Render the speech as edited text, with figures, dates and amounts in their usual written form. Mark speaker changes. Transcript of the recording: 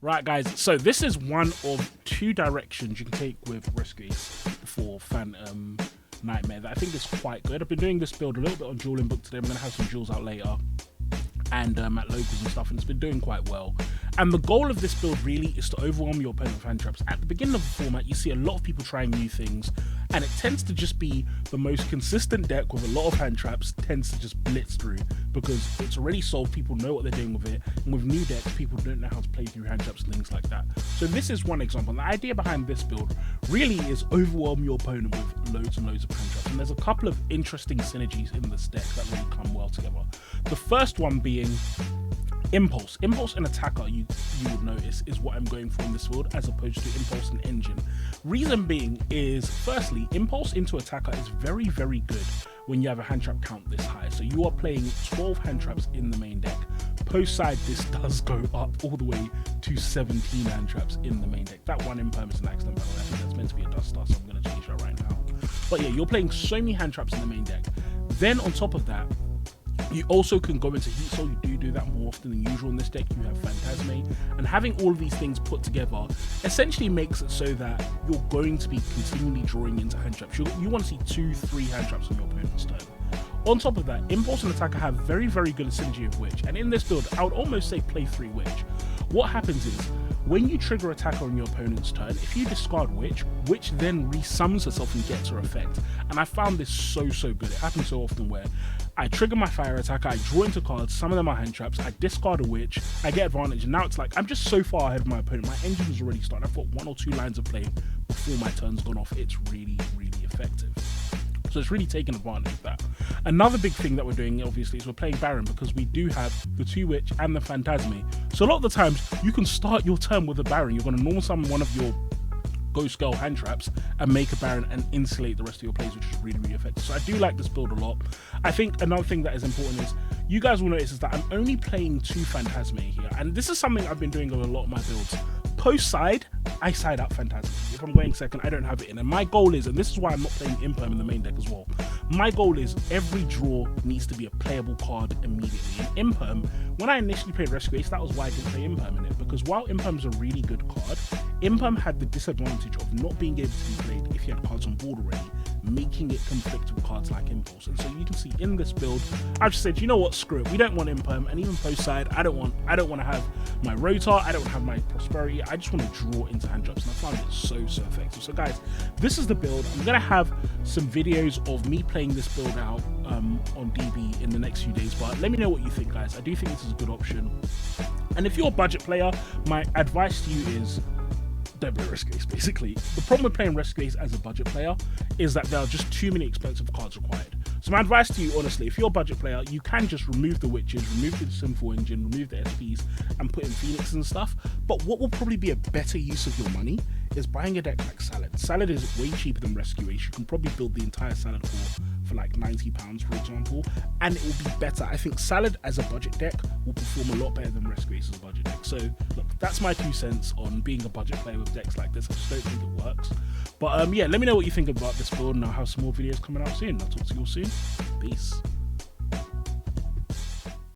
Speaker 1: Right, guys, so this is one of two directions you can take with Rescue Ace for Phantom Nightmare that I think is quite good. I've been doing this build a little bit on Dueling Book today. I'm going to have some duels out later and at locals and stuff, and it's been doing quite well. And the goal of this build really is to overwhelm your opponent with hand traps. At the beginning of the format, you see a lot of people trying new things, and it tends to just be the most consistent deck with a lot of hand traps tends to just blitz through because it's already solved. People know what they're doing with it, and with new decks, people don't know how to play through hand traps and things like that. So this is one example. And the idea behind this build really is overwhelm your opponent with loads and loads of hand traps. And there's a couple of interesting synergies in this deck that really come well together. The first one being Impulse. Impulse and Attacker, you would notice, is what I'm going for in this build as opposed to Impulse and Engine. Reason being is, firstly, Impulse into Attacker is very, very good when you have a hand trap count this high. So you are playing 12 hand traps in the main deck. Post side, this does go up all the way to 17 hand traps in the main deck. That one Imperm is an accident, by the way. I think that's meant to be a dust star, so I'm going to change that right now. But yeah, you're playing so many hand traps in the main deck. Then on top of that, you also can go into Heat Soul. You do that more often than usual in this deck. You have Phantasme, and having all of these things put together essentially makes it so that you're going to be continually drawing into hand traps. You want to see 2-3 hand traps on your opponent's turn. On top of that, Impulse and Attacker have very, very good synergy of Witch, and in this build, I would almost say play 3 Witch. What happens is, when you trigger Attacker on your opponent's turn, if you discard Witch, Witch then resummons herself and gets her effect. And I found this so good. It happens so often where I trigger my Fire Attacker, I draw into cards, some of them are hand traps, I discard a Witch, I get advantage, and now it's like I'm just so far ahead of my opponent. My engine is already started. I've got 1 or 2 lines of play before my turn's gone off. It's really, really effective. So it's really taking advantage of that. Another big thing that we're doing, obviously, is we're playing Baron because we do have the 2 Witch and the Phantasme. So a lot of the times, you can start your turn with a Baron. You're going to normal summon one of your Ghost Girl hand traps and make a Baron and insulate the rest of your plays, which is really, really effective. So I do like this build a lot. I think another thing that is important is, you guys will notice is that I'm only playing 2 Phantasme here. And this is something I've been doing with a lot of my builds. Post side, I side up Phantasme. If I'm going second, I don't have it in. And my goal is, and this is why I'm not playing Imperm in the main deck as well, my goal is every draw needs to be a playable card immediately. And Imperm, when I initially played Rescue Ace, that was why I didn't play Imperm in it, because while Imperm's a really good card, Imperm had the disadvantage of not being able to be played if you had cards on board already, making it conflict with cards like Impulse. And so you can see in this build, I've just said, you know what, screw it, we don't want Imperm, and even post side, I don't want to have my Rotar, I don't have my Prosperity, I just want to draw into hand drops, and I found it so effective. So guys, this is the build. I'm gonna have some videos of me playing this build out on DB in the next few days, but let me know what you think, guys. I do think this is a good option, and if you're a budget player, my advice to you is don't play Rescue Ace, basically. The problem with playing Rescue Ace as a budget player is that there are just too many expensive cards required. So my advice to you, honestly, if you're a budget player, you can just remove the Witches, remove the Sinful Engine, remove the SPs, and put in Phoenix and stuff. But what will probably be a better use of your money is buying a deck like Salad. Salad is way cheaper than Rescue Ace. You can probably build the entire Salad for like £90, for example, and it will be better. I think Salad as a budget deck will perform a lot better than Rescue Ace as a budget deck. So look, that's my 2 cents on being a budget player with decks like this. I just don't think it works. But yeah, let me know what you think about this build, and I'll have some more videos coming out soon. I'll talk to you all soon. Peace.